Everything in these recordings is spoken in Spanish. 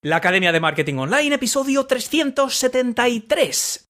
La Academia de Marketing Online, episodio 373.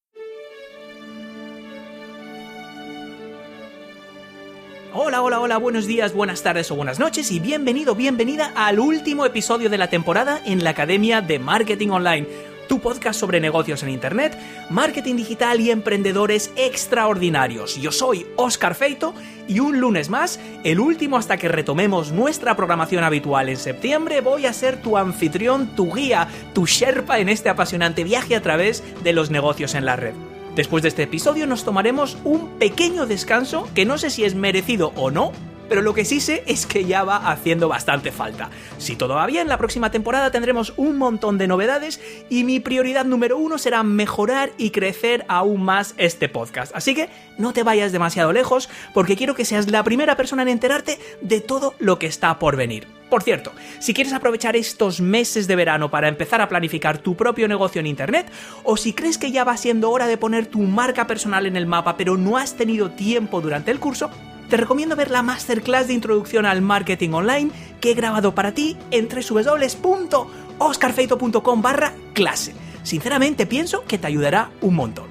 Hola, buenos días, buenas tardes o buenas noches y bienvenida al último episodio de la temporada en la Academia de Marketing Online, tu podcast sobre negocios en Internet, marketing digital y emprendedores extraordinarios. Yo soy Óscar Feito y un lunes más, el último hasta que retomemos nuestra programación habitual en septiembre, voy a ser tu anfitrión, tu guía, tu sherpa en este apasionante viaje a través de los negocios en la red. Después de este episodio nos tomaremos un pequeño descanso que no sé si es merecido o no, pero lo que sí sé es que ya va haciendo bastante falta. Si todo va bien, la próxima temporada tendremos un montón de novedades y mi prioridad número 1 será mejorar y crecer aún más este podcast. Así que no te vayas demasiado lejos porque quiero que seas la primera persona en enterarte de todo lo que está por venir. Por cierto, si quieres aprovechar estos meses de verano para empezar a planificar tu propio negocio en Internet, o si crees que ya va siendo hora de poner tu marca personal en el mapa pero no has tenido tiempo durante el curso, te recomiendo ver la masterclass de introducción al marketing online que he grabado para ti en www.oscarfeito.com/clase. Sinceramente pienso que te ayudará un montón.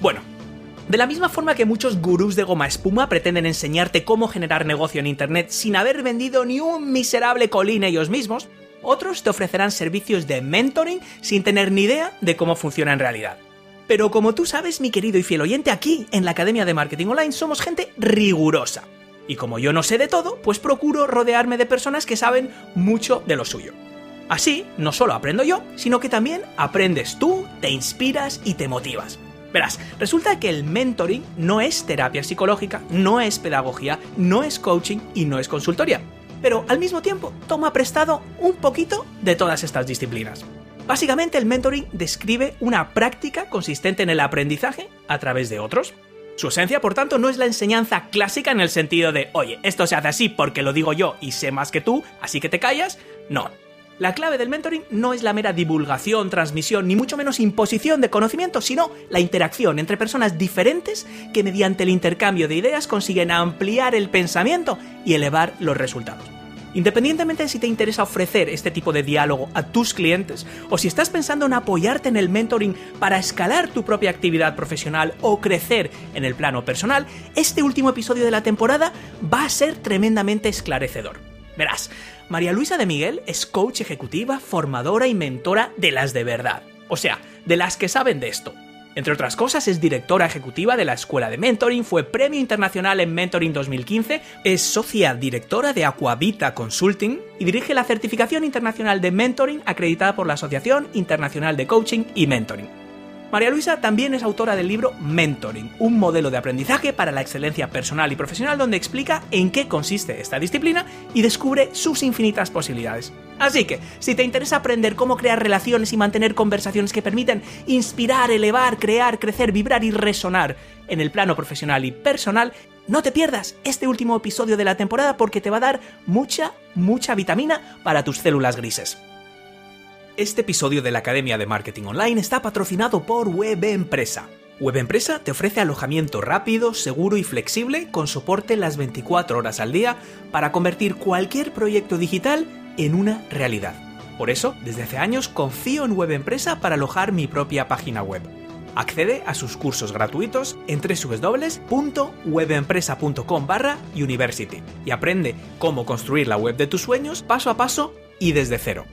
Bueno, de la misma forma que muchos gurús de goma espuma pretenden enseñarte cómo generar negocio en Internet sin haber vendido ni un miserable colín ellos mismos, otros te ofrecerán servicios de mentoring sin tener ni idea de cómo funciona en realidad. Pero como tú sabes, mi querido y fiel oyente, aquí en la Academia de Marketing Online somos gente rigurosa. Y como yo no sé de todo, pues procuro rodearme de personas que saben mucho de lo suyo. Así, no solo aprendo yo, sino que también aprendes tú, te inspiras y te motivas. Verás, resulta que el mentoring no es terapia psicológica, no es pedagogía, no es coaching y no es consultoría. Pero al mismo tiempo toma prestado un poquito de todas estas disciplinas. Básicamente el mentoring describe una práctica consistente en el aprendizaje a través de otros. Su esencia, por tanto, no es la enseñanza clásica en el sentido de oye, esto se hace así porque lo digo yo y sé más que tú, así que te callas. No. La clave del mentoring no es la mera divulgación, transmisión, ni mucho menos imposición de conocimiento, sino la interacción entre personas diferentes que mediante el intercambio de ideas consiguen ampliar el pensamiento y elevar los resultados. Independientemente de si te interesa ofrecer este tipo de diálogo a tus clientes o si estás pensando en apoyarte en el mentoring para escalar tu propia actividad profesional o crecer en el plano personal, este último episodio de la temporada va a ser tremendamente esclarecedor. Verás, María Luisa de Miguel es coach ejecutiva, formadora y mentora de las de verdad, o sea, de las que saben de esto. Entre otras cosas, es directora ejecutiva de la Escuela de Mentoring, fue Premio Internacional en Mentoring 2015, es socia directora de Aquavita Consulting y dirige la Certificación Internacional de Mentoring acreditada por la Asociación Internacional de Coaching y Mentoring. María Luisa también es autora del libro Mentoring, un modelo de aprendizaje para la excelencia personal y profesional donde explica en qué consiste esta disciplina y descubre sus infinitas posibilidades. Así que, si te interesa aprender cómo crear relaciones y mantener conversaciones que permiten inspirar, elevar, crear, crecer, vibrar y resonar en el plano profesional y personal, no te pierdas este último episodio de la temporada porque te va a dar mucha vitamina para tus células grises. Este episodio de la Academia de Marketing Online está patrocinado por WebEmpresa. WebEmpresa te ofrece alojamiento rápido, seguro y flexible con soporte las 24 horas al día para convertir cualquier proyecto digital en una realidad. Por eso, desde hace años confío en WebEmpresa para alojar mi propia página web. Accede a sus cursos gratuitos en www.webempresa.com/university y aprende cómo construir la web de tus sueños paso a paso y desde cero.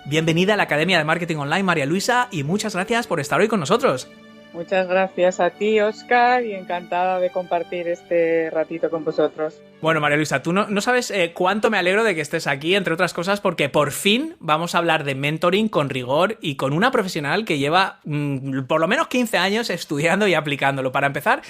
Bienvenida a la Academia de Marketing Online, María Luisa, y muchas gracias por estar hoy con nosotros. Muchas gracias a ti, Óscar, y encantada de compartir este ratito con vosotros. Bueno, María Luisa, tú no sabes cuánto me alegro de que estés aquí, entre otras cosas, porque por fin vamos a hablar de mentoring con rigor y con una profesional que lleva por lo menos 15 años estudiando y aplicándolo. Para empezar,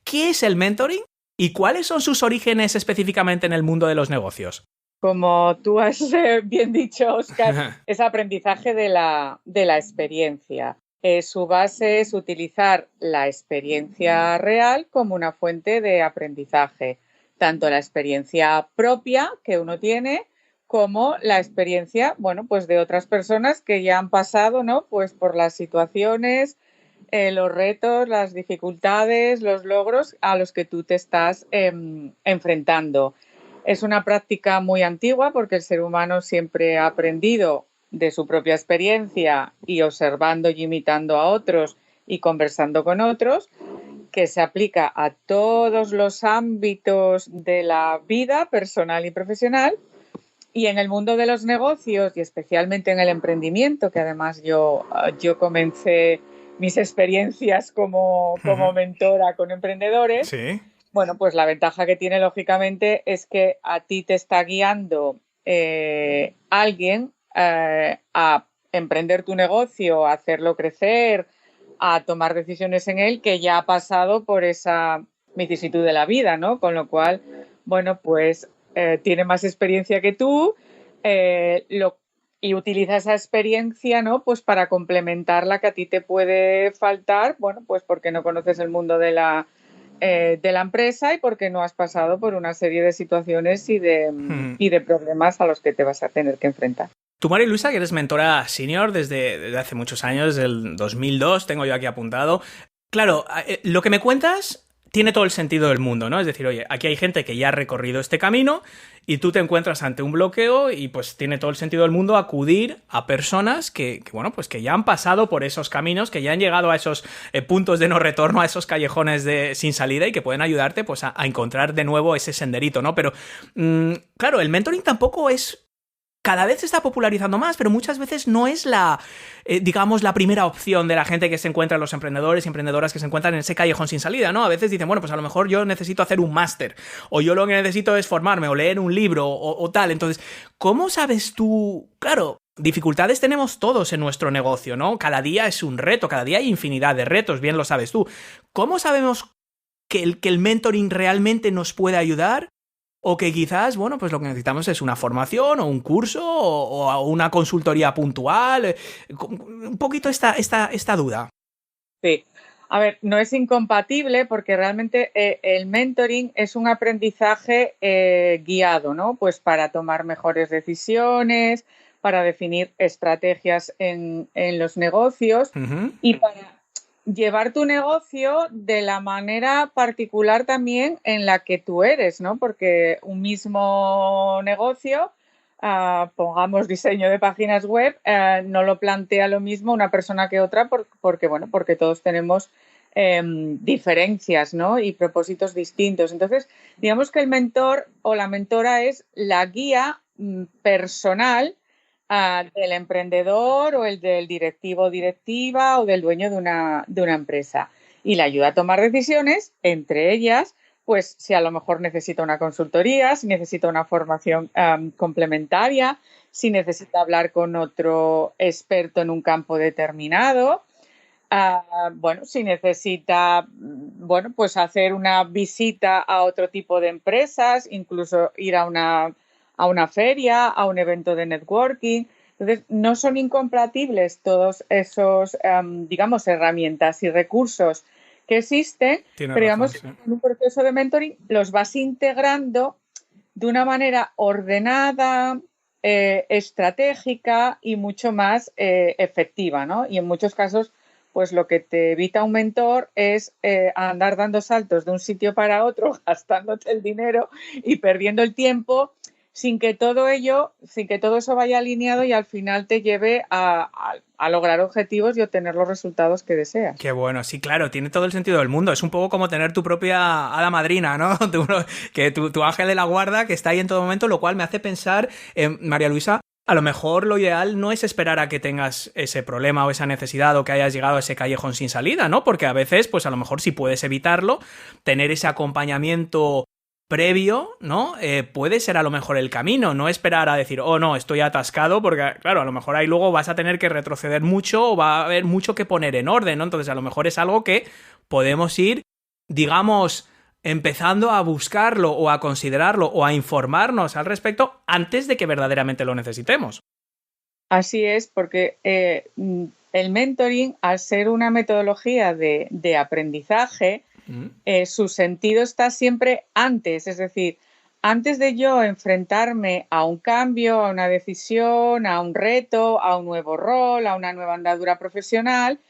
¿qué es el mentoring y cuáles son sus orígenes específicamente en el mundo de los negocios? Como tú has bien dicho, Óscar, es aprendizaje de la experiencia. Su base es utilizar la experiencia real como una fuente de aprendizaje, tanto la experiencia propia que uno tiene como la experiencia, pues de otras personas que ya han pasado, ¿no? Pues por las situaciones, los retos, las dificultades, los logros a los que tú te estás enfrentando. Es una práctica muy antigua porque el ser humano siempre ha aprendido de su propia experiencia y observando y imitando a otros y conversando con otros, que se aplica a todos los ámbitos de la vida personal y profesional. Y en el mundo de los negocios y especialmente en el emprendimiento, que además yo comencé mis experiencias como mentora con emprendedores, Sí. bueno, pues la ventaja que tiene lógicamente es que a ti te está guiando alguien a emprender tu negocio, a hacerlo crecer, a tomar decisiones en él, que ya ha pasado por esa vicisitud de la vida, ¿no? Con lo cual, bueno, pues tiene más experiencia que tú y utiliza esa experiencia, ¿no? Pues para complementar la que a ti te puede faltar, bueno, pues porque no conoces el mundo de la empresa y porque no has pasado por una serie de situaciones y de problemas a los que te vas a tener que enfrentar. Tú, María Luisa, que eres mentora senior desde hace muchos años, desde el 2002, tengo yo aquí apuntado. Claro, lo que me cuentas tiene todo el sentido del mundo, ¿no? Es decir, oye, aquí hay gente que ya ha recorrido este camino y tú te encuentras ante un bloqueo y pues tiene todo el sentido del mundo acudir a personas que bueno, pues que ya han pasado por esos caminos, que ya han llegado a esos puntos de no retorno, a esos callejones sin salida y que pueden ayudarte pues a encontrar de nuevo ese senderito, ¿no? Pero, claro, el mentoring tampoco es... Cada vez se está popularizando más, pero muchas veces no es digamos, la primera opción de la gente que se encuentra, los emprendedores y emprendedoras que se encuentran en ese callejón sin salida, ¿no? A veces dicen, bueno, pues a lo mejor yo necesito hacer un máster, o yo lo que necesito es formarme, o leer un libro, o tal. Entonces, ¿cómo sabes tú? Claro, dificultades tenemos todos en nuestro negocio, ¿no? Cada día es un reto, cada día hay infinidad de retos, bien lo sabes tú. ¿Cómo sabemos que el mentoring realmente nos puede ayudar? O que quizás, bueno, pues lo que necesitamos es una formación o un curso o una consultoría puntual. Un poquito esta duda. Sí. A ver, no es incompatible porque realmente el mentoring es un aprendizaje guiado, ¿no? Pues para tomar mejores decisiones, para definir estrategias en los negocios y para llevar tu negocio de la manera particular también en la que tú eres, ¿no? Porque un mismo negocio, pongamos diseño de páginas web, no lo plantea lo mismo una persona que otra porque todos tenemos diferencias, ¿no? Y propósitos distintos. Entonces, digamos que el mentor o la mentora es la guía personal del emprendedor o el del directivo o directiva o del dueño de una empresa y le ayuda a tomar decisiones, entre ellas, pues si a lo mejor necesita una consultoría, si necesita una formación complementaria, si necesita hablar con otro experto en un campo determinado, bueno, si necesita, bueno, pues hacer una visita a otro tipo de empresas, incluso ir a una feria, a un evento de networking. Entonces, no son incompatibles todos esos, digamos, herramientas y recursos que existen, Tiene pero razón, digamos, sí. en un proceso de mentoring los vas integrando de una manera ordenada, estratégica y mucho más efectiva, ¿no? Y en muchos casos, pues lo que te evita un mentor es andar dando saltos de un sitio para otro, gastándote el dinero y perdiendo el tiempo sin que todo eso vaya alineado y al final te lleve a lograr objetivos y obtener los resultados que deseas. Qué bueno, sí, claro, tiene todo el sentido del mundo. Es un poco como tener tu propia hada madrina, ¿no? Tu ángel de la guarda que está ahí en todo momento, lo cual me hace pensar, María Luisa, a lo mejor lo ideal no es esperar a que tengas ese problema o esa necesidad o que hayas llegado a ese callejón sin salida, ¿no? Porque a veces, pues a lo mejor si puedes evitarlo, tener ese acompañamiento previo, ¿no? Puede ser a lo mejor el camino, no esperar a decir, oh no, estoy atascado, porque claro, a lo mejor ahí luego vas a tener que retroceder mucho o va a haber mucho que poner en orden, ¿no? Entonces a lo mejor es algo que podemos ir, digamos, empezando a buscarlo o a considerarlo o a informarnos al respecto antes de que verdaderamente lo necesitemos. Así es, porque el mentoring, al ser una metodología de aprendizaje, su sentido está siempre antes, es decir, antes de yo enfrentarme a un cambio, a una decisión, a un reto, a un nuevo rol, a una nueva andadura profesional,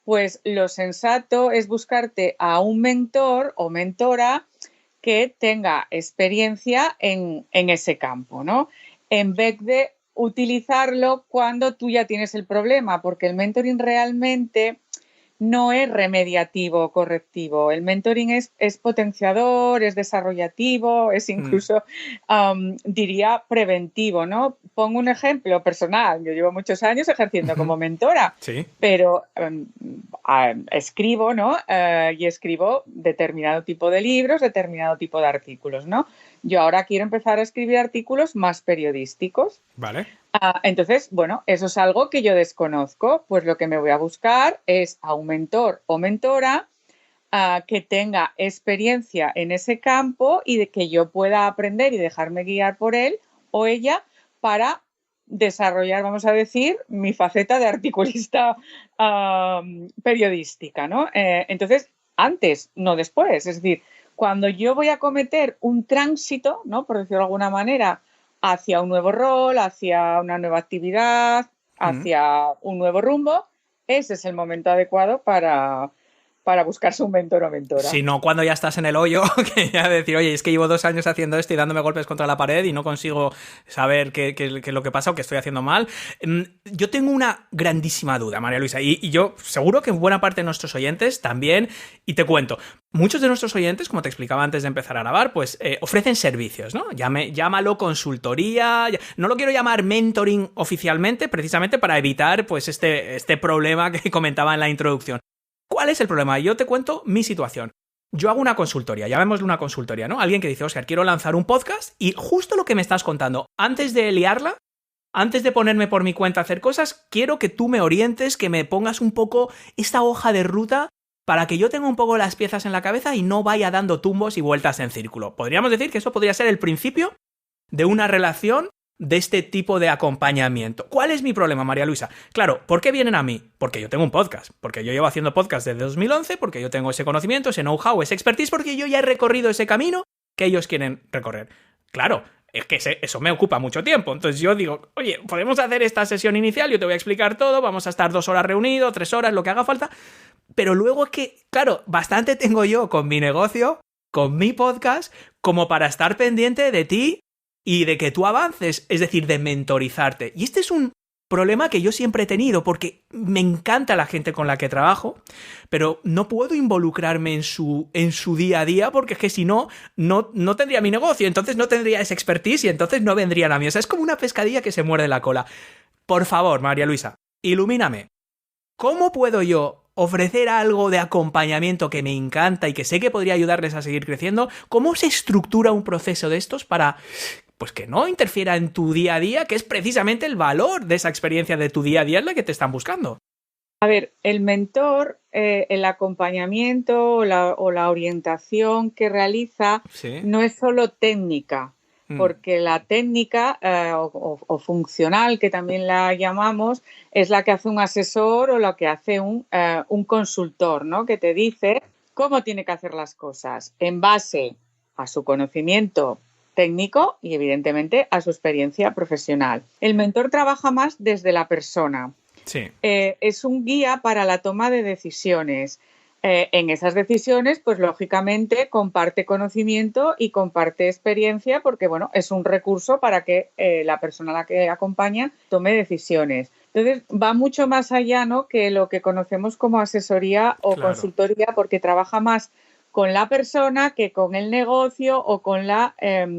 pues lo sensato es buscarte a un mentor o mentora que tenga experiencia en ese campo, ¿no? En vez de utilizarlo cuando tú ya tienes el problema, porque el mentoring realmente no es remediativo o correctivo. El mentoring es potenciador, es desarrollativo, es incluso, diría, preventivo, ¿no? Pongo un ejemplo personal. Yo llevo muchos años ejerciendo como mentora, Sí. pero escribo, ¿no? Y escribo determinado tipo de libros, determinado tipo de artículos, ¿no? Yo ahora quiero empezar a escribir artículos más periodísticos. Vale. Entonces, bueno, eso es algo que yo desconozco, pues lo que me voy a buscar es a un mentor o mentora que tenga experiencia en ese campo y de que yo pueda aprender y dejarme guiar por él o ella para desarrollar, vamos a decir, mi faceta de articulista periodística, ¿no? Entonces, antes, no después. Es decir, cuando yo voy a cometer un tránsito, ¿no? Por decirlo de alguna manera, hacia un nuevo rol, hacia una nueva actividad, hacia un nuevo rumbo, ese es el momento adecuado para buscarse un mentor o mentora. Si no, cuando ya estás en el hoyo, que ya decir, oye, es que llevo 2 años haciendo esto y dándome golpes contra la pared y no consigo saber qué es lo que pasa o qué estoy haciendo mal. Yo tengo una grandísima duda, María Luisa, y yo seguro que buena parte de nuestros oyentes también, y te cuento, muchos de nuestros oyentes, como te explicaba antes de empezar a grabar, pues ofrecen servicios, ¿no? Llámalo consultoría, no lo quiero llamar mentoring oficialmente, precisamente para evitar pues este problema que comentaba en la introducción. ¿Cuál es el problema? Yo te cuento mi situación. Yo hago una consultoría, llamémosle una consultoría, ¿no? Alguien que dice, Óscar, quiero lanzar un podcast y justo lo que me estás contando, antes de liarla, antes de ponerme por mi cuenta a hacer cosas, quiero que tú me orientes, que me pongas un poco esta hoja de ruta para que yo tenga un poco las piezas en la cabeza y no vaya dando tumbos y vueltas en círculo. Podríamos decir que eso podría ser el principio de una relación de este tipo de acompañamiento. ¿Cuál es mi problema, María Luisa? Claro, ¿por qué vienen a mí? Porque yo tengo un podcast, porque yo llevo haciendo podcast desde 2011, porque yo tengo ese conocimiento, ese know-how, ese expertise, porque yo ya he recorrido ese camino que ellos quieren recorrer. Claro, es que eso me ocupa mucho tiempo. Entonces yo digo, oye, podemos hacer esta sesión inicial, yo te voy a explicar todo, vamos a estar 2 horas reunidos, 3 horas, lo que haga falta, pero luego es que, claro, bastante tengo yo con mi negocio, con mi podcast, como para estar pendiente de ti y de que tú avances, es decir, de mentorizarte. Y este es un problema que yo siempre he tenido, porque me encanta la gente con la que trabajo, pero no puedo involucrarme en su día a día, porque es que si no tendría mi negocio, entonces no tendría ese expertise y entonces no vendrían a mí. O sea, es como una pescadilla que se muerde la cola. Por favor, María Luisa, ilumíname. ¿Cómo puedo yo ofrecer algo de acompañamiento que me encanta y que sé que podría ayudarles a seguir creciendo? ¿Cómo se estructura un proceso de estos para pues que no interfiera en tu día a día, que es precisamente el valor de esa experiencia de tu día a día en la que te están buscando? A ver, el mentor, el acompañamiento o la orientación que realiza ¿Sí? no es solo técnica, porque la técnica o funcional, que también la llamamos, es la que hace un asesor o la que hace un consultor, ¿no? Que te dice cómo tiene que hacer las cosas en base a su conocimiento técnico y, evidentemente, a su experiencia profesional. El mentor trabaja más desde la persona. Sí. Es un guía para la toma de decisiones. En esas decisiones, pues lógicamente comparte conocimiento y comparte experiencia porque, bueno, es un recurso para que la persona a la que acompaña tome decisiones. Entonces, va mucho más allá, ¿no?, que lo que conocemos como asesoría o consultoría, porque trabaja más con la persona que con el negocio o con la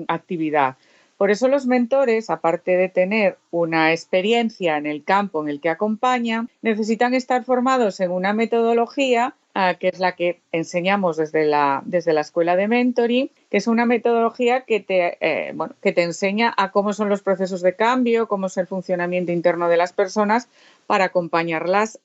actividad. Por eso los mentores, aparte de tener una experiencia en el campo en el que acompañan, necesitan estar formados en una metodología que es la que enseñamos desde la escuela de mentoring, que es una metodología que te enseña a cómo son los procesos de cambio, cómo es el funcionamiento interno de las personas para acompañarlas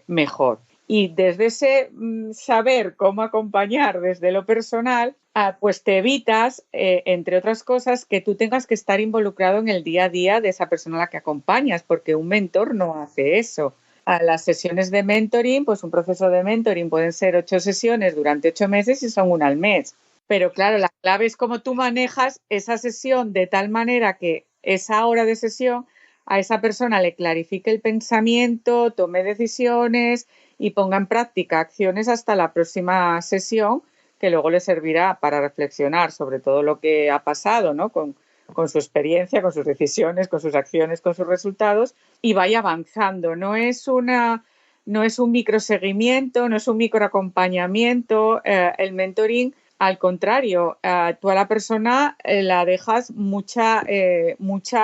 mejor. Y desde ese saber cómo acompañar desde lo personal, pues te evitas, entre otras cosas, que tú tengas que estar involucrado en el día a día de esa persona a la que acompañas, porque un mentor no hace eso. A las sesiones de mentoring, pues un proceso de mentoring pueden ser 8 sesiones durante 8 meses y son 1 al mes. Pero claro, la clave es cómo tú manejas esa sesión de tal manera que esa hora de sesión a esa persona le clarifique el pensamiento, tome decisiones y ponga en práctica acciones hasta la próxima sesión, que luego le servirá para reflexionar sobre todo lo que ha pasado, ¿no?, con con su experiencia, con sus decisiones, con sus acciones, con sus resultados y vaya avanzando. No es un microseguimiento, no es un microacompañamiento. El mentoring, al contrario, tú a la persona la dejas mucha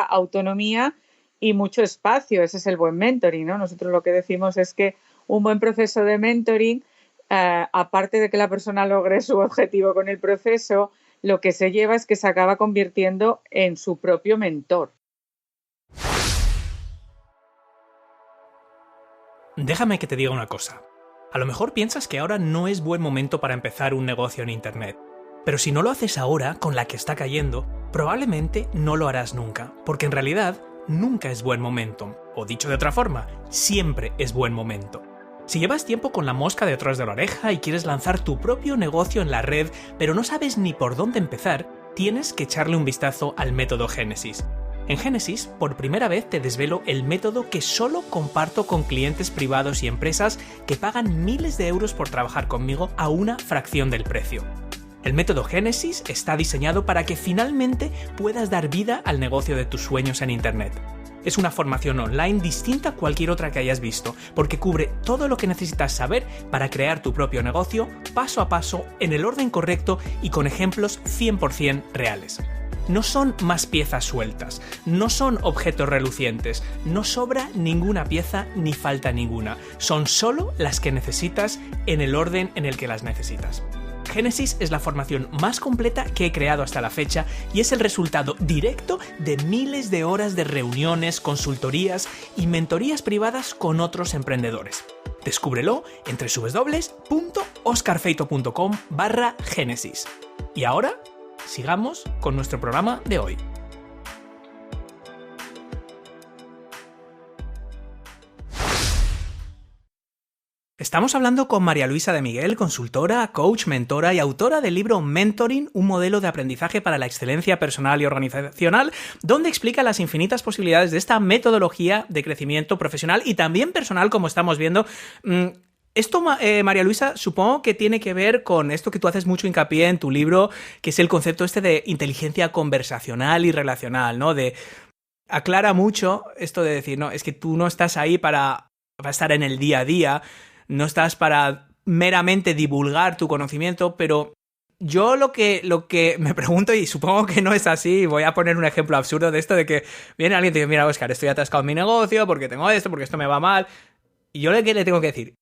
autonomía y mucho espacio. Ese es el buen mentoring, ¿no? Nosotros lo que decimos es que un buen proceso de mentoring, aparte de que la persona logre su objetivo con el proceso, lo que se lleva es que se acaba convirtiendo en su propio mentor. Déjame que te diga una cosa. A lo mejor piensas que ahora no es buen momento para empezar un negocio en Internet. Pero si no lo haces ahora, con la que está cayendo, probablemente no lo harás nunca, porque en realidad nunca es buen momento. O dicho de otra forma, siempre es buen momento. Si llevas tiempo con la mosca detrás de la oreja y quieres lanzar tu propio negocio en la red, pero no sabes ni por dónde empezar, tienes que echarle un vistazo al método Génesis. En Génesis, por primera vez te desvelo el método que solo comparto con clientes privados y empresas que pagan miles de euros por trabajar conmigo a una fracción del precio. El método Génesis está diseñado para que finalmente puedas dar vida al negocio de tus sueños en Internet. Es una formación online distinta a cualquier otra que hayas visto, porque cubre todo lo que necesitas saber para crear tu propio negocio paso a paso, en el orden correcto y con ejemplos 100% reales. No son más piezas sueltas, no son objetos relucientes, no sobra ninguna pieza ni falta ninguna, son solo las que necesitas en el orden en el que las necesitas. Génesis es la formación más completa que he creado hasta la fecha y es el resultado directo de miles de horas de reuniones, consultorías y mentorías privadas con otros emprendedores. Descúbrelo en www.oscarfeito.com/génesis. Y ahora, sigamos con nuestro programa de hoy. Estamos hablando con María Luisa de Miguel, consultora, coach, mentora y autora del libro Mentoring, un modelo de aprendizaje para la excelencia personal y organizacional, donde explica las infinitas posibilidades de esta metodología de crecimiento profesional y también personal, como estamos viendo. Esto, María Luisa, supongo que tiene que ver con esto que tú haces mucho hincapié en tu libro, que es el concepto este de inteligencia conversacional y relacional, ¿no? Aclara mucho esto de decir, no, es que tú no estás ahí para estar en el día a día, no estás para meramente divulgar tu conocimiento, pero yo lo que me pregunto, y supongo que no es así, voy a poner un ejemplo absurdo de esto de que viene alguien y te dice, mira, Óscar, estoy atascado en mi negocio porque tengo esto, porque esto me va mal, y yo le tengo que decir,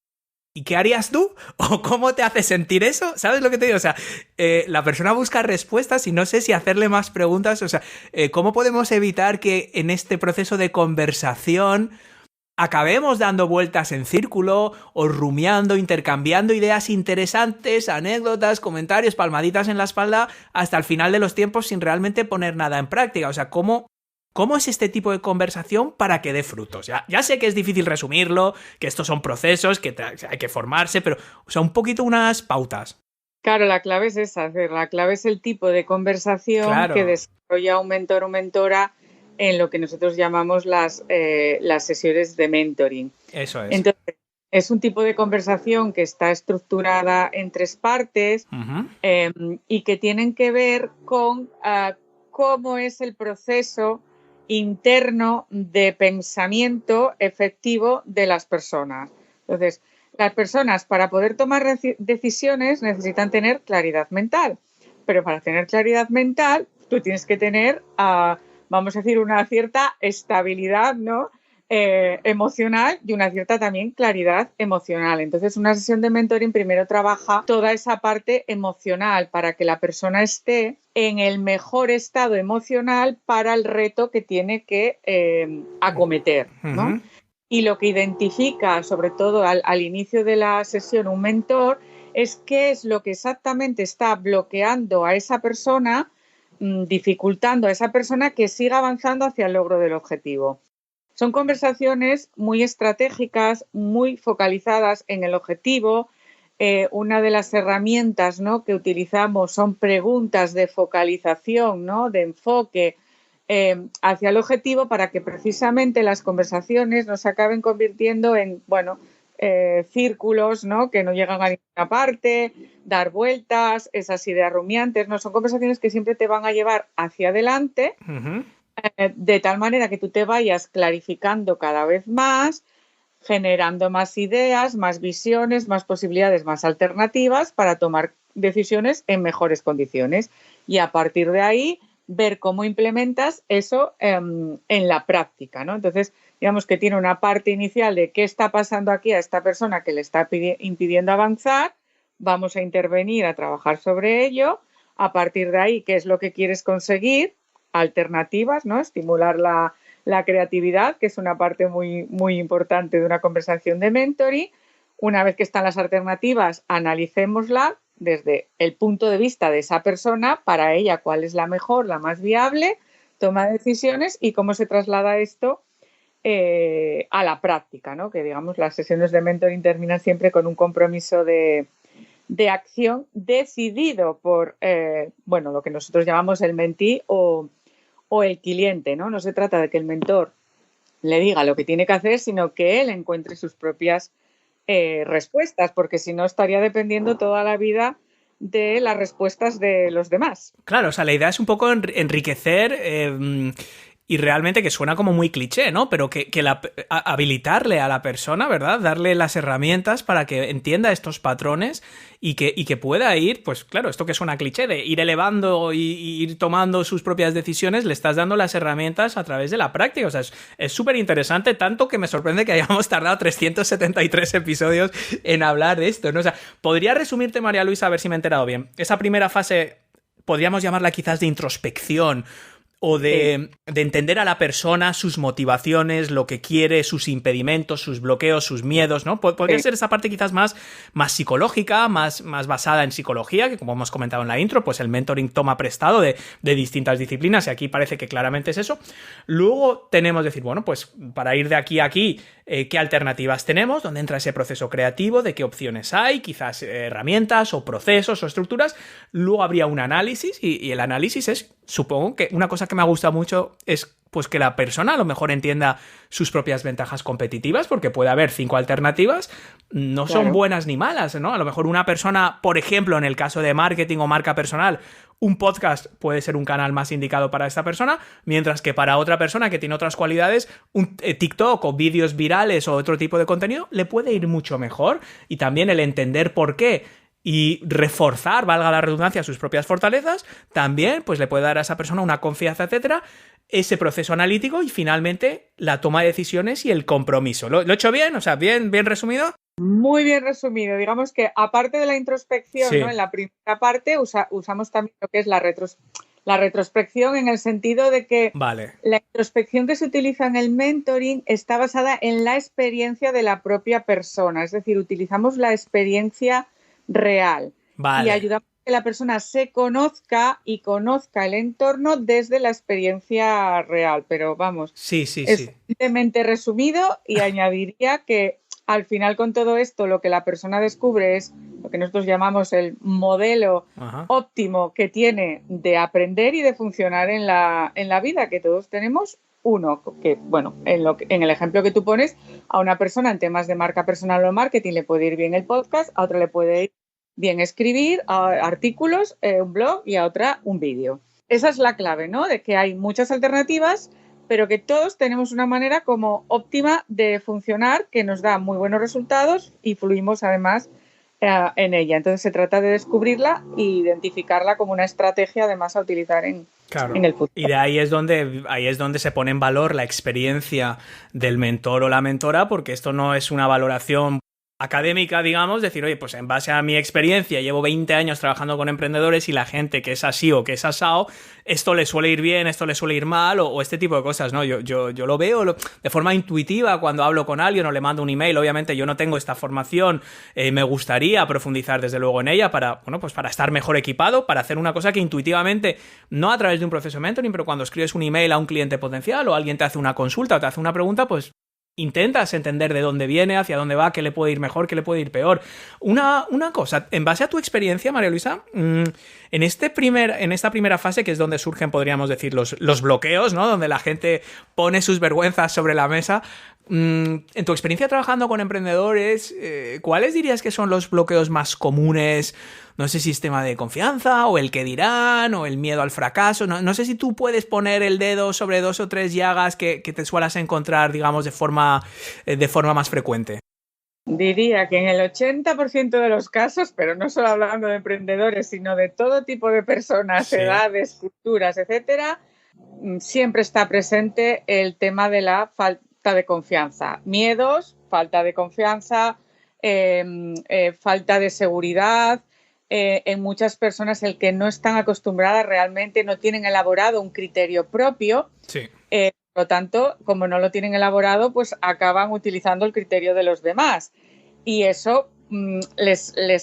¿y qué harías tú? ¿O cómo te hace sentir eso? ¿Sabes lo que te digo? O sea, la persona busca respuestas y no sé si hacerle más preguntas, o sea, ¿cómo podemos evitar que en este proceso de conversación acabemos dando vueltas en círculo o rumiando, intercambiando ideas interesantes, anécdotas, comentarios, palmaditas en la espalda hasta el final de los tiempos sin realmente poner nada en práctica? O sea, ¿cómo es este tipo de conversación para que dé frutos? Ya sé que es difícil resumirlo, que estos son procesos, que hay que formarse, pero, o sea, un poquito unas pautas. Claro, la clave es esa, la clave es el tipo de conversación que desarrolla un mentor o mentora en lo que nosotros llamamos las sesiones de mentoring. Eso es. Entonces, es un tipo de conversación que está estructurada en 3 partes y que tienen que ver con cómo es el proceso interno de pensamiento efectivo de las personas. Entonces, las personas para poder tomar decisiones necesitan tener claridad mental, pero para tener claridad mental tú tienes que tener vamos a decir, una cierta estabilidad, ¿no? Emocional y una cierta también claridad emocional. Entonces, una sesión de mentoring primero trabaja toda esa parte emocional para que la persona esté en el mejor estado emocional para el reto que tiene que acometer, ¿no? Y lo que identifica, sobre todo al inicio de la sesión, un mentor, es qué es lo que exactamente está bloqueando a esa persona, dificultando a esa persona que siga avanzando hacia el logro del objetivo. Son conversaciones muy estratégicas, muy focalizadas en el objetivo. Una de las herramientas, ¿no?, que utilizamos son preguntas de focalización, ¿no?, de enfoque hacia el objetivo para que precisamente las conversaciones nos acaben convirtiendo en, círculos, ¿no? Que no llegan a ninguna parte, dar vueltas, esas ideas rumiantes, ¿no? Son conversaciones que siempre te van a llevar hacia adelante, de tal manera que tú te vayas clarificando cada vez más, generando más ideas, más visiones, más posibilidades, más alternativas para tomar decisiones en mejores condiciones. Y a partir de ahí, ver cómo implementas eso en la práctica, ¿no? Entonces, digamos que tiene una parte inicial de qué está pasando aquí a esta persona que le está impidiendo avanzar, vamos a intervenir, a trabajar sobre ello, a partir de ahí, qué es lo que quieres conseguir, alternativas, ¿no? Estimular la creatividad, que es una parte muy, muy importante de una conversación de mentoring. Una vez que están las alternativas, analicémosla desde el punto de vista de esa persona, para ella cuál es la mejor, la más viable, toma decisiones y cómo se traslada esto a la práctica, ¿no? Que digamos las sesiones de mentoring terminan siempre con un compromiso de acción decidido por lo que nosotros llamamos el mentee o el cliente, ¿no? No se trata de que el mentor le diga lo que tiene que hacer, sino que él encuentre sus propias respuestas, porque si no estaría dependiendo toda la vida de las respuestas de los demás. Claro, o sea, la idea es un poco enriquecer y realmente que suena como muy cliché, ¿no? Pero habilitarle a la persona, ¿verdad? Darle las herramientas para que entienda estos patrones y que pueda ir, pues claro, esto que suena cliché, de ir elevando y ir tomando sus propias decisiones, le estás dando las herramientas a través de la práctica. O sea, es súper interesante, tanto que me sorprende que hayamos tardado 373 episodios en hablar de esto, ¿no? O sea, ¿podría resumirte, María Luisa, a ver si me he enterado bien? Esa primera fase, podríamos llamarla quizás de introspección, o de entender a la persona, sus motivaciones, lo que quiere, sus impedimentos, sus bloqueos, sus miedos, ¿no? Podría ser esa parte quizás más psicológica, más basada en psicología, que como hemos comentado en la intro, pues el mentoring toma prestado de distintas disciplinas, y aquí parece que claramente es eso. Luego tenemos decir, bueno, pues para ir de aquí a aquí, ¿qué alternativas tenemos? ¿Dónde entra ese proceso creativo? ¿De qué opciones hay? Quizás herramientas o procesos o estructuras. Luego habría un análisis, y el análisis es, supongo que una cosa que me ha gustado mucho es pues que la persona a lo mejor entienda sus propias ventajas competitivas, porque puede haber 5 alternativas, no son buenas ni malas, ¿no? A lo mejor una persona, por ejemplo, en el caso de marketing o marca personal, un podcast puede ser un canal más indicado para esta persona, mientras que para otra persona que tiene otras cualidades, un TikTok o vídeos virales o otro tipo de contenido le puede ir mucho mejor. Y también el entender por qué y reforzar, valga la redundancia, sus propias fortalezas, también pues le puede dar a esa persona una confianza, etcétera, ese proceso analítico y finalmente la toma de decisiones y el compromiso. ¿Lo he hecho bien? O sea, bien resumido. Muy bien resumido. Digamos que aparte de la introspección, sí, ¿no? En la primera parte usamos también lo que es la retrospección, en el sentido de que la introspección que se utiliza en el mentoring está basada en la experiencia de la propia persona. Es decir, utilizamos la experiencia real y ayudamos a que la persona se conozca y conozca el entorno desde la experiencia real, pero vamos, simplemente resumido, y añadiría que al final con todo esto lo que la persona descubre es lo que nosotros llamamos el modelo óptimo que tiene de aprender y de funcionar en la vida, que todos tenemos uno, que bueno, en el ejemplo que tú pones, a una persona en temas de marca personal o marketing le puede ir bien el podcast, a otra le puede ir bien escribir artículos, un blog, y a otra un vídeo. Esa es la clave, ¿no? De que hay muchas alternativas, pero que todos tenemos una manera como óptima de funcionar que nos da muy buenos resultados y fluimos además en ella. Entonces se trata de descubrirla e identificarla como una estrategia además a utilizar en el futuro. Y de ahí es donde se pone en valor la experiencia del mentor o la mentora, porque esto no es una valoración académica, digamos, decir, oye, pues en base a mi experiencia, llevo 20 años trabajando con emprendedores y la gente que es así o que es asao, esto le suele ir bien, esto le suele ir mal, o este tipo de cosas, ¿no? Yo lo veo de forma intuitiva cuando hablo con alguien o le mando un email. Obviamente yo no tengo esta formación, me gustaría profundizar desde luego en ella para estar mejor equipado, para hacer una cosa que intuitivamente, no a través de un proceso de mentoring, pero cuando escribes un email a un cliente potencial o alguien te hace una consulta o te hace una pregunta, pues intentas entender de dónde viene, hacia dónde va, qué le puede ir mejor, qué le puede ir peor. Una cosa, en base a tu experiencia, María Luisa, en esta primera fase, que es donde surgen, podríamos decir, los bloqueos, ¿no? Donde la gente pone sus vergüenzas sobre la mesa, En tu experiencia trabajando con emprendedores, ¿cuáles dirías que son los bloqueos más comunes? No sé si es tema de confianza o el qué dirán o el miedo al fracaso. No sé si tú puedes poner el dedo sobre 2 o 3 llagas que te suelas encontrar, digamos, de forma más frecuente. Diría que en el 80% de los casos, pero no solo hablando de emprendedores, sino de todo tipo de personas, sí, edades, culturas, etcétera, siempre está presente el tema de la falta de confianza. Miedos, falta de confianza, falta de seguridad. En muchas personas el que no están acostumbradas realmente no tienen elaborado un criterio propio. Sí. Por lo tanto, como no lo tienen elaborado, pues acaban utilizando el criterio de los demás. Y eso te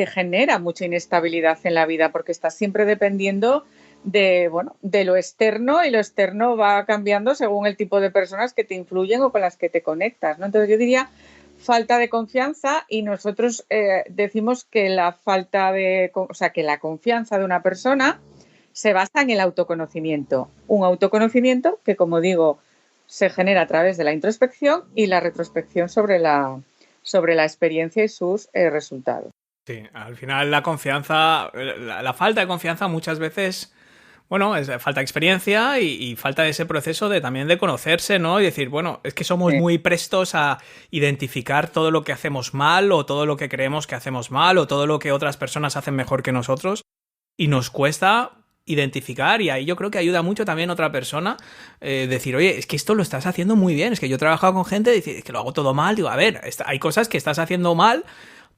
genera mucha inestabilidad en la vida porque estás siempre dependiendo de lo externo, y lo externo va cambiando según el tipo de personas que te influyen o con las que te conectas, ¿no? Entonces yo diría falta de confianza, y nosotros decimos que que la confianza de una persona se basa en el autoconocimiento. Un autoconocimiento que, como digo, se genera a través de la introspección y la retrospección sobre la experiencia y sus resultados. Sí, al final la confianza, la falta de confianza muchas veces, bueno, es falta de experiencia y falta de ese proceso también de conocerse, ¿no? Y decir, bueno, es que somos muy prestos a identificar todo lo que hacemos mal o todo lo que creemos que hacemos mal o todo lo que otras personas hacen mejor que nosotros, y nos cuesta identificar, y ahí yo creo que ayuda mucho también otra persona, decir, oye, es que esto lo estás haciendo muy bien, es que yo he trabajado con gente y dice que lo hago todo mal, digo, a ver, hay cosas que estás haciendo mal,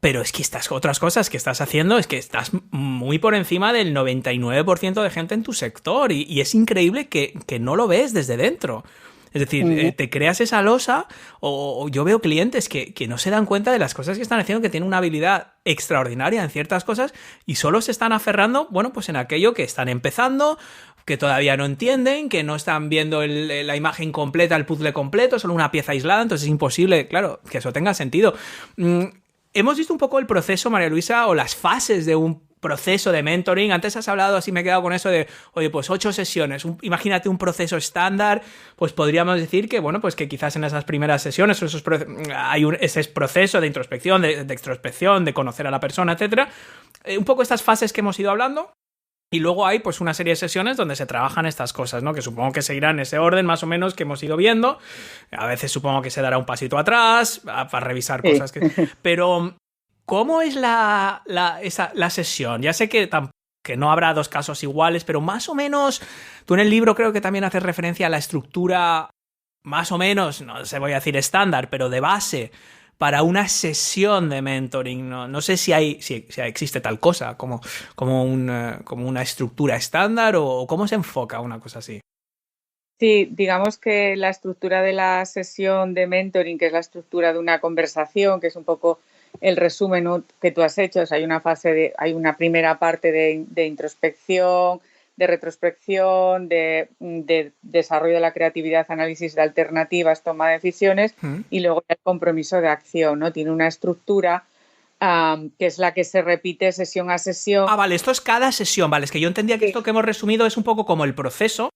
pero es que estas otras cosas que estás haciendo es que estás muy por encima del 99% de gente en tu sector, y es increíble que no lo ves desde dentro. Es decir, te creas esa losa, o yo veo clientes que no se dan cuenta de las cosas que están haciendo, que tienen una habilidad extraordinaria en ciertas cosas y solo se están aferrando, bueno, pues en aquello que están empezando, que todavía no entienden, que no están viendo la imagen completa, el puzzle completo, solo una pieza aislada, entonces es imposible, claro, que eso tenga sentido. Hemos visto un poco el proceso, María Luisa, o las fases de un proceso de mentoring. Antes has hablado, así me he quedado con eso de, oye, pues 8 sesiones. Imagínate un proceso estándar, pues podríamos decir que, bueno, pues que quizás en esas primeras sesiones hay ese proceso de introspección, de extrospección, de conocer a la persona, etcétera. Un poco estas fases que hemos ido hablando. Y luego hay pues una serie de sesiones donde se trabajan estas cosas, ¿no? Que supongo que seguirán ese orden más o menos que hemos ido viendo. A veces supongo que se dará un pasito atrás para revisar cosas que... Pero, ¿cómo es la sesión? Ya sé que no habrá 2 casos iguales, pero más o menos, tú en el libro creo que también haces referencia a la estructura más o menos, no sé, voy a decir estándar, pero de base para una sesión de mentoring. No sé si existe tal cosa como una estructura estándar, o cómo se enfoca una cosa así. Sí, digamos que la estructura de la sesión de mentoring, que es la estructura de una conversación, que es un poco el resumen, ¿no?, que tú has hecho. O sea, hay una primera parte de introspección, de retrospección, de desarrollo de la creatividad, análisis de alternativas, toma de decisiones, y luego el compromiso de acción, ¿no? Tiene una estructura que es la que se repite sesión a sesión. Ah, vale, esto es cada sesión, vale, es que yo entendía que esto que hemos resumido es un poco como el proceso.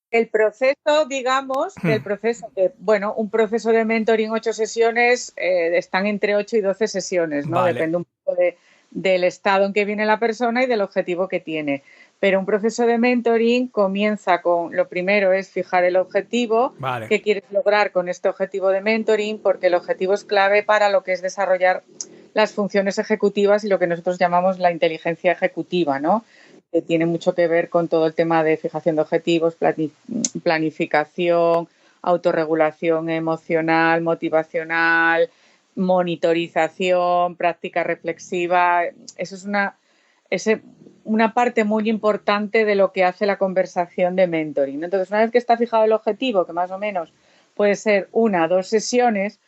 El proceso, digamos, un proceso de mentoring 8 sesiones, están entre 8 y 12 sesiones, ¿no? Vale. Depende un poco del estado en que viene la persona y del objetivo que tiene. Pero un proceso de mentoring comienza con, lo primero es fijar el objetivo, vale, qué quieres lograr con este objetivo de mentoring, porque el objetivo es clave para lo que es desarrollar las funciones ejecutivas y lo que nosotros llamamos la inteligencia ejecutiva, ¿no? Que tiene mucho que ver con todo el tema de fijación de objetivos, planificación, autorregulación emocional, motivacional, monitorización, práctica reflexiva. Eso es una parte muy importante de lo que hace la conversación de mentoring. Entonces, una vez que está fijado el objetivo, que más o menos puede ser 1 o 2 sesiones,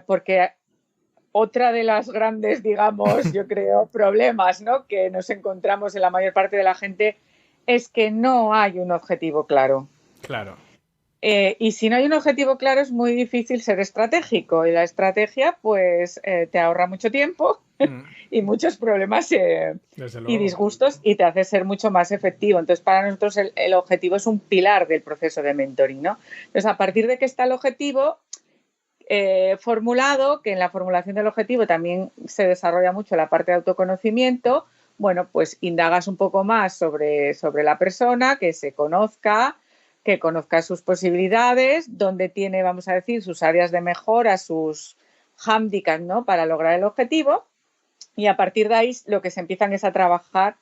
porque otra de las grandes, digamos, yo creo, problemas, ¿no?, que nos encontramos en la mayor parte de la gente es que no hay un objetivo claro. Claro. Y si no hay un objetivo claro es muy difícil ser estratégico, y la estrategia pues te ahorra mucho tiempo y muchos problemas y disgustos, y te hace ser mucho más efectivo. Entonces, para nosotros el objetivo es un pilar del proceso de mentoring, ¿no? Entonces, a partir de que está el objetivo, formulado, que en la formulación del objetivo también se desarrolla mucho la parte de autoconocimiento. Bueno, pues indagas un poco más sobre la persona, que se conozca, que conozca sus posibilidades, dónde tiene, vamos a decir, sus áreas de mejora, sus hándicaps, ¿no?, para lograr el objetivo. Y a partir de ahí lo que se empiezan es a trabajar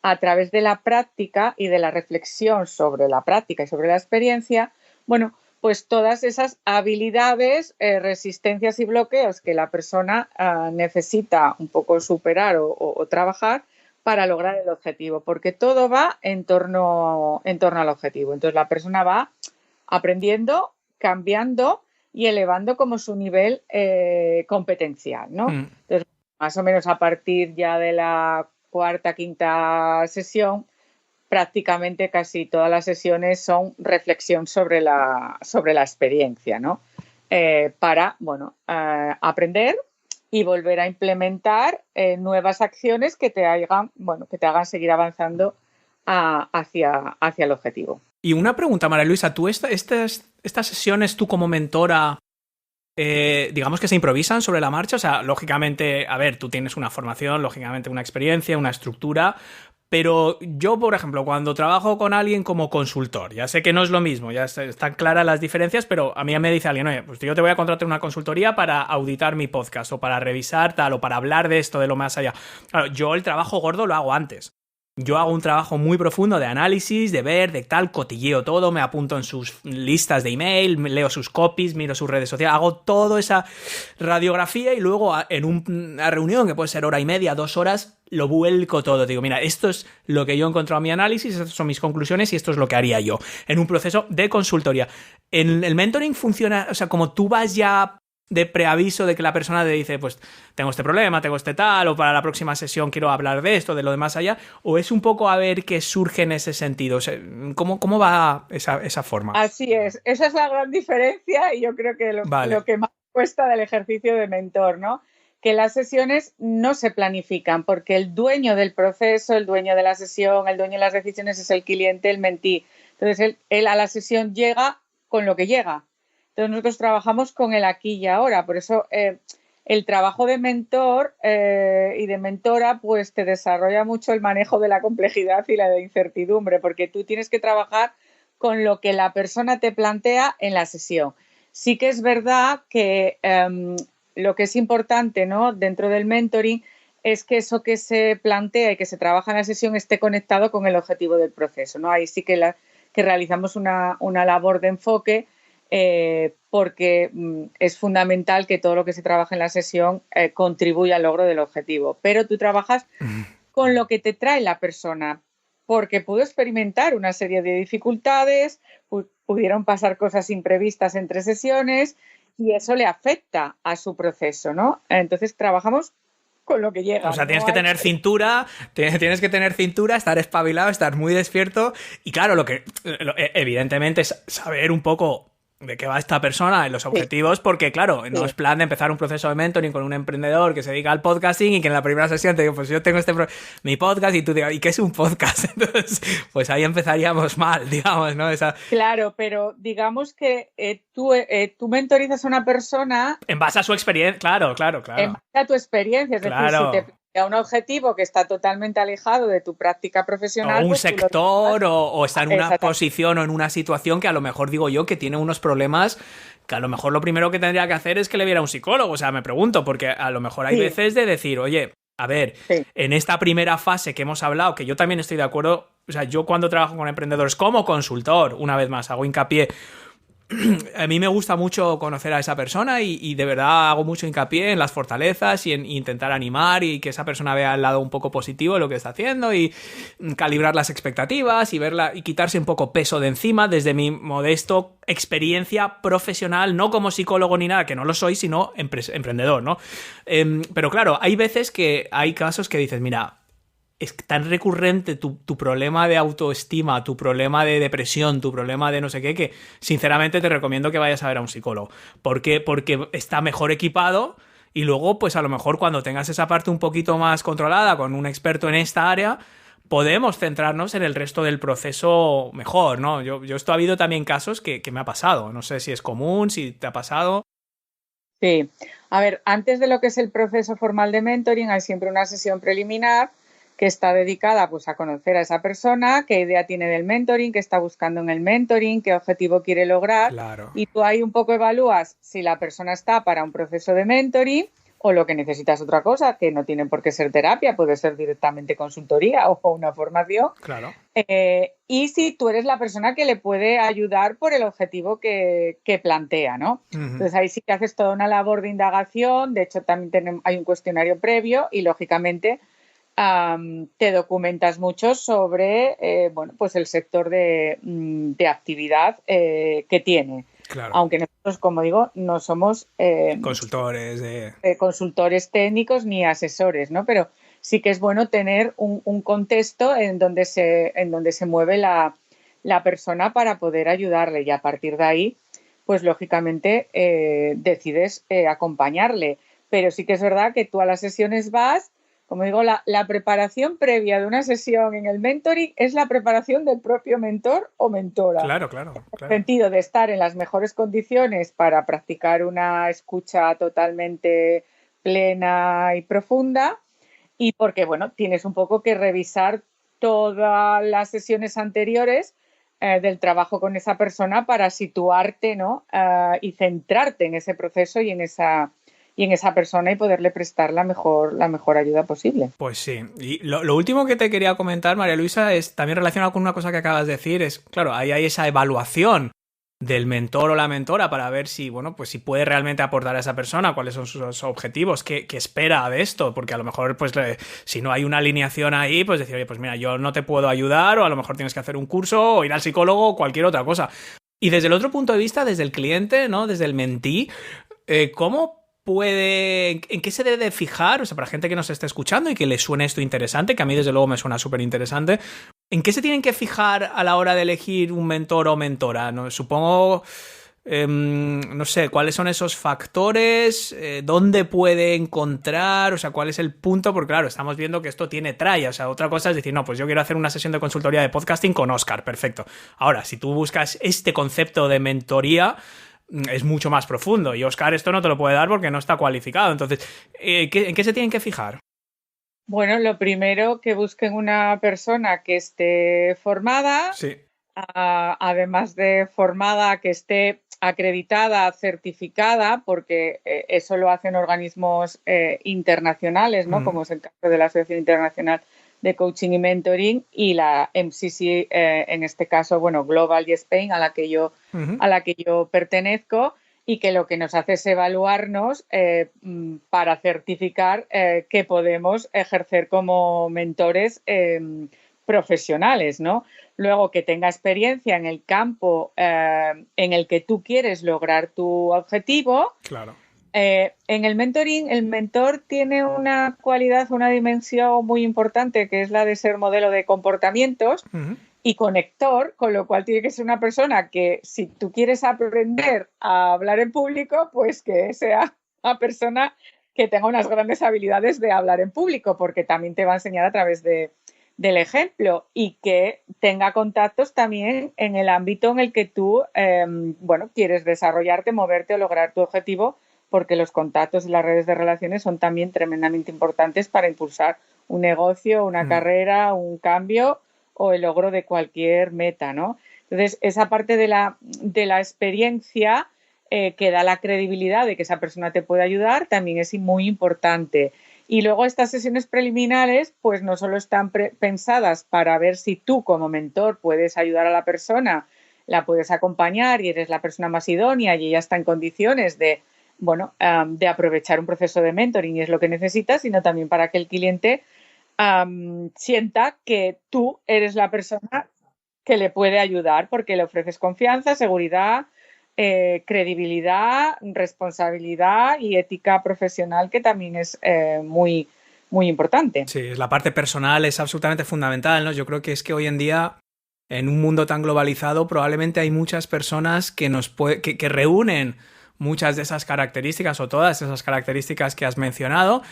a través de la práctica y de la reflexión sobre la práctica y sobre la experiencia, bueno, pues todas esas habilidades, resistencias y bloqueos que la persona necesita un poco superar o trabajar para lograr el objetivo, porque todo va en torno al objetivo. Entonces la persona va aprendiendo, cambiando y elevando como su nivel competencial, ¿no? Entonces, más o menos a partir ya de la cuarta, quinta sesión, prácticamente casi todas las sesiones son reflexión sobre la experiencia, ¿no? Para, bueno, aprender y volver a implementar nuevas acciones que te hagan seguir avanzando hacia el objetivo. Y una pregunta, María Luisa, ¿tú estas sesiones tú como mentora, digamos que se improvisan sobre la marcha? O sea, lógicamente, a ver, tú tienes una formación, lógicamente una experiencia, una estructura, pero yo, por ejemplo, cuando trabajo con alguien como consultor, ya sé que no es lo mismo, ya están claras las diferencias, pero a mí me dice alguien, oye, pues yo te voy a contratar una consultoría para auditar mi podcast o para revisar tal o para hablar de esto, de lo más allá. Claro, yo el trabajo gordo lo hago antes. Yo hago un trabajo muy profundo de análisis, de ver, de tal, cotilleo todo, me apunto en sus listas de email, leo sus copies, miro sus redes sociales, hago toda esa radiografía y luego en una reunión que puede ser hora y media, 2 horas, lo vuelco todo. Digo, mira, esto es lo que yo he encontrado en mi análisis, estas son mis conclusiones y esto es lo que haría yo en un proceso de consultoría. En el mentoring funciona, o sea, como tú vas ya de preaviso de que la persona te dice, pues tengo este problema, tengo este tal, o para la próxima sesión quiero hablar de esto, de lo de más allá, o es un poco a ver qué surge en ese sentido. O sea, ¿cómo va esa forma? Así es, esa es la gran diferencia y yo creo que lo que más cuesta del ejercicio de mentor, ¿no? Que las sesiones no se planifican porque el dueño del proceso, el dueño de la sesión, el dueño de las decisiones es el cliente, el mentí. Entonces él a la sesión llega con lo que llega. Entonces nosotros trabajamos con el aquí y ahora, por eso el trabajo de mentor y de mentora pues te desarrolla mucho el manejo de la complejidad y la de incertidumbre, porque tú tienes que trabajar con lo que la persona te plantea en la sesión. Sí que es verdad que lo que es importante, ¿no?, dentro del mentoring es que eso que se plantea y que se trabaja en la sesión esté conectado con el objetivo del proceso, ¿no? Ahí sí que realizamos una labor de enfoque porque es fundamental que todo lo que se trabaja en la sesión contribuya al logro del objetivo. Pero tú trabajas con lo que te trae la persona, porque pudo experimentar una serie de dificultades, pudieron pasar cosas imprevistas entre sesiones y eso le afecta a su proceso, ¿no? Entonces trabajamos con lo que llega. O sea, tienes que tener cintura, estar espabilado, estar muy despierto y claro, evidentemente es saber un poco de qué va esta persona en los objetivos, porque claro, no es plan de empezar un proceso de mentoring con un emprendedor que se dedica al podcasting y que en la primera sesión te digo, pues yo tengo mi podcast y tú digas, ¿y qué es un podcast? Entonces, pues ahí empezaríamos mal, digamos, ¿no? Claro, pero digamos que tú mentorizas a una persona en base a su experiencia, claro. En base a tu experiencia, es decir, si te plantea un objetivo que está totalmente alejado de tu práctica profesional. O un sector, o está en una posición o en una situación que a lo mejor digo yo que tiene unos problemas que a lo mejor lo primero que tendría que hacer es que le viera un psicólogo. O sea, me pregunto, porque a lo mejor hay veces de decir, oye, a ver, en esta primera fase que hemos hablado, que yo también estoy de acuerdo, o sea, yo cuando trabajo con emprendedores como consultor, una vez más, hago hincapié, a mí me gusta mucho conocer a esa persona y de verdad hago mucho hincapié en las fortalezas y en intentar animar y que esa persona vea el lado un poco positivo de lo que está haciendo y calibrar las expectativas y verla y quitarse un poco peso de encima desde mi modesto experiencia profesional, no como psicólogo ni nada, que no lo soy, sino emprendedor, ¿no? Pero claro, hay veces que hay casos que dices, mira, es tan recurrente tu problema de autoestima, tu problema de depresión, tu problema de no sé qué, que sinceramente te recomiendo que vayas a ver a un psicólogo. ¿Por qué? Porque está mejor equipado y luego, pues a lo mejor cuando tengas esa parte un poquito más controlada con un experto en esta área, podemos centrarnos en el resto del proceso mejor, ¿no? Esto ha habido también casos que me ha pasado. No sé si es común, si te ha pasado. Sí. A ver, antes de lo que es el proceso formal de mentoring, hay siempre una sesión preliminar que está dedicada pues a conocer a esa persona, qué idea tiene del mentoring, qué está buscando en el mentoring, qué objetivo quiere lograr. Claro. Y tú ahí un poco evalúas si la persona está para un proceso de mentoring o lo que necesitas otra cosa, que no tiene por qué ser terapia, puede ser directamente consultoría o una formación. Claro. Y si tú eres la persona que le puede ayudar por el objetivo que plantea, ¿no? Uh-huh. Entonces ahí sí que haces toda una labor de indagación, de hecho también hay un cuestionario previo y lógicamente te documentas mucho sobre bueno, pues el sector de actividad que tiene. Claro. Aunque nosotros, como digo, no somos consultores técnicos ni asesores, ¿no? Pero sí que es bueno tener un contexto en donde se mueve la persona para poder ayudarle y a partir de ahí, pues lógicamente decides acompañarle. Pero sí que es verdad que tú a las sesiones vas, como digo, la preparación previa de una sesión en el mentoring es la preparación del propio mentor o mentora. Claro. En el sentido de estar en las mejores condiciones para practicar una escucha totalmente plena y profunda y porque, bueno, tienes un poco que revisar todas las sesiones anteriores del trabajo con esa persona para situarte, ¿no? Y centrarte en ese proceso y en esa persona y poderle prestar la mejor ayuda posible. Pues sí. Y lo último que te quería comentar, María Luisa, es también relacionado con una cosa que acabas de decir, es, claro, ahí hay esa evaluación del mentor o la mentora para ver si, bueno, pues si puede realmente aportar a esa persona, cuáles son sus objetivos, qué espera de esto, porque a lo mejor, pues, si no hay una alineación ahí, pues decir, oye, pues mira, yo no te puedo ayudar, o a lo mejor tienes que hacer un curso, o ir al psicólogo, o cualquier otra cosa. Y desde el otro punto de vista, desde el cliente, ¿no? Desde el mentí, ¿cómo en qué se debe de fijar? O sea, para gente que nos esté escuchando y que le suene esto interesante, que a mí desde luego me suena súper interesante, ¿en qué se tienen que fijar a la hora de elegir un mentor o mentora? ¿No? Supongo, no sé, ¿cuáles son esos factores? ¿Dónde puede encontrar? O sea, ¿cuál es el punto? Porque claro, estamos viendo que esto tiene tralla. O sea, otra cosa es decir, no, pues yo quiero hacer una sesión de consultoría de podcasting con Óscar, perfecto. Ahora, si tú buscas este concepto de mentoría, es mucho más profundo y Óscar esto no te lo puede dar porque no está cualificado. Entonces, ¿en qué se tienen que fijar? Bueno, lo primero, que busquen una persona que esté formada, sí. Además de formada, que esté acreditada, certificada, porque eso lo hacen organismos internacionales, ¿no? Como es el caso de la Asociación Internacional de Coaching y Mentoring y la MCC, en este caso, bueno, Global y Spain, a la que yo pertenezco, y que lo que nos hace es evaluarnos para certificar que podemos ejercer como mentores profesionales, ¿no? Luego, que tenga experiencia en el campo en el que tú quieres lograr tu objetivo. Claro. En el mentoring, el mentor tiene una cualidad, una dimensión muy importante, que es la de ser modelo de comportamientos y conector, con lo cual tiene que ser una persona que, si tú quieres aprender a hablar en público, pues que sea una persona que tenga unas grandes habilidades de hablar en público, porque también te va a enseñar a través del ejemplo, y que tenga contactos también en el ámbito en el que tú quieres desarrollarte, moverte o lograr tu objetivo, porque los contactos y las redes de relaciones son también tremendamente importantes para impulsar un negocio, una carrera, un cambio o el logro de cualquier meta, ¿no? Entonces, esa parte de la experiencia que da la credibilidad de que esa persona te puede ayudar también es muy importante. Y luego estas sesiones preliminares, pues no solo están pensadas para ver si tú como mentor puedes ayudar a la persona, la puedes acompañar y eres la persona más idónea y ella está en condiciones de aprovechar un proceso de mentoring y es lo que necesita, sino también para que el cliente sienta que tú eres la persona que le puede ayudar porque le ofreces confianza, seguridad, credibilidad, responsabilidad y ética profesional, que también es muy, muy importante. Sí, la parte personal es absolutamente fundamental, ¿no? Yo creo que es que hoy en día, en un mundo tan globalizado, probablemente hay muchas personas que reúnen muchas de esas características o todas esas características que has mencionado,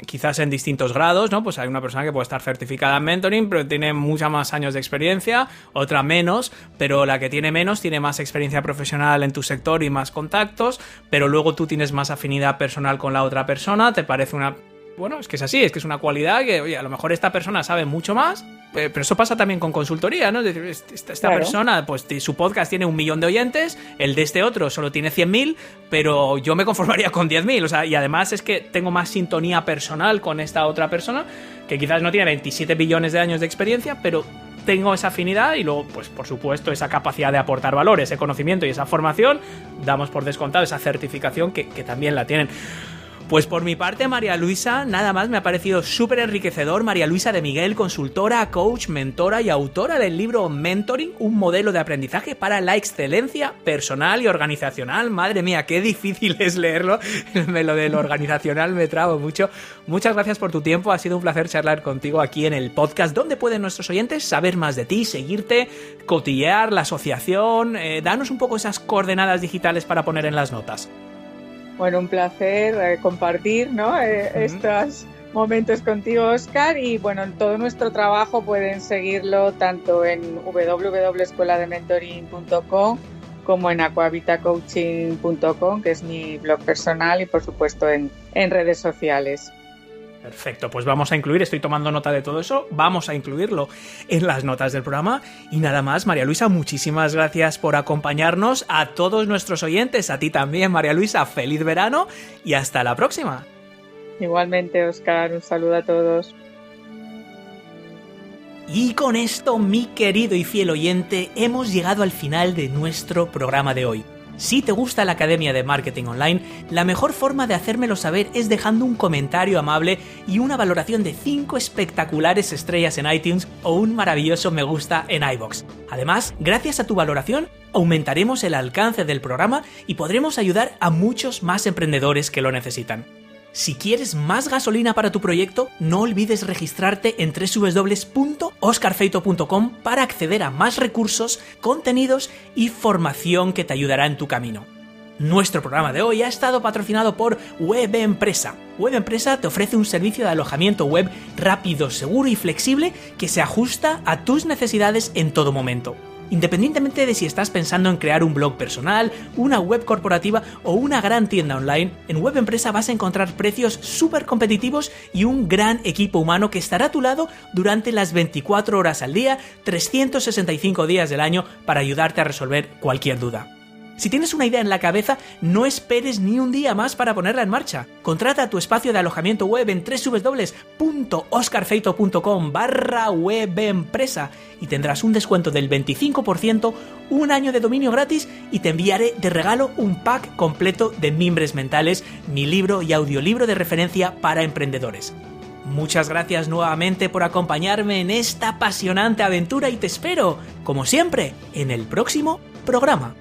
quizás en distintos grados, ¿no? Pues hay una persona que puede estar certificada en mentoring, pero tiene muchos más años de experiencia, otra menos, pero la que tiene menos tiene más experiencia profesional en tu sector y más contactos, pero luego tú tienes más afinidad personal con la otra persona, te parece una... Bueno, es que es así, es que es una cualidad que, oye, a lo mejor esta persona sabe mucho más, pero eso pasa también con consultoría, ¿no? Es decir, esta claro. persona, pues su podcast tiene 1 millón de oyentes, el de este otro solo tiene 100.000, pero yo me conformaría con 10.000, o sea, y además es que tengo más sintonía personal con esta otra persona, que quizás no tiene 27 billones de años de experiencia, pero tengo esa afinidad y luego, pues por supuesto, esa capacidad de aportar valor, ese conocimiento y esa formación, damos por descontado esa certificación que también la tienen. Pues por mi parte, María Luisa, nada más, me ha parecido súper enriquecedor. María Luisa de Miguel, consultora, coach, mentora y autora del libro Mentoring, un modelo de aprendizaje para la excelencia personal y organizacional. Madre mía, qué difícil es leerlo. Lo del organizacional me trabo mucho. Muchas gracias por tu tiempo, ha sido un placer charlar contigo aquí en el podcast. ¿Dónde pueden nuestros oyentes saber más de ti, seguirte, cotillear la asociación? Danos un poco esas coordenadas digitales para poner en las notas. Bueno, un placer compartir, ¿no? Estos momentos contigo, Óscar, y bueno, todo nuestro trabajo pueden seguirlo tanto en www.escueladementoring.com como en aquavitacoaching.com, que es mi blog personal, y por supuesto en redes sociales. Perfecto, pues vamos a incluir, estoy tomando nota de todo eso, vamos a incluirlo en las notas del programa. Y nada más, María Luisa, muchísimas gracias por acompañarnos, a todos nuestros oyentes, a ti también, María Luisa, feliz verano y hasta la próxima. Igualmente, Óscar, un saludo a todos. Y con esto, mi querido y fiel oyente, hemos llegado al final de nuestro programa de hoy. Si te gusta la Academia de Marketing Online, la mejor forma de hacérmelo saber es dejando un comentario amable y una valoración de 5 espectaculares estrellas en iTunes o un maravilloso me gusta en iVoox. Además, gracias a tu valoración, aumentaremos el alcance del programa y podremos ayudar a muchos más emprendedores que lo necesitan. Si quieres más gasolina para tu proyecto, no olvides registrarte en www.oscarfeito.com para acceder a más recursos, contenidos y formación que te ayudará en tu camino. Nuestro programa de hoy ha estado patrocinado por Web Empresa. Web Empresa te ofrece un servicio de alojamiento web rápido, seguro y flexible que se ajusta a tus necesidades en todo momento. Independientemente de si estás pensando en crear un blog personal, una web corporativa o una gran tienda online, en Web Empresa vas a encontrar precios súper competitivos y un gran equipo humano que estará a tu lado durante las 24 horas al día, 365 días del año para ayudarte a resolver cualquier duda. Si tienes una idea en la cabeza, no esperes ni un día más para ponerla en marcha. Contrata tu espacio de alojamiento web en www.oscarfeito.com/webempresa y tendrás un descuento del 25%, un año de dominio gratis y te enviaré de regalo un pack completo de Mimbres Mentales, mi libro y audiolibro de referencia para emprendedores. Muchas gracias nuevamente por acompañarme en esta apasionante aventura y te espero, como siempre, en el próximo programa.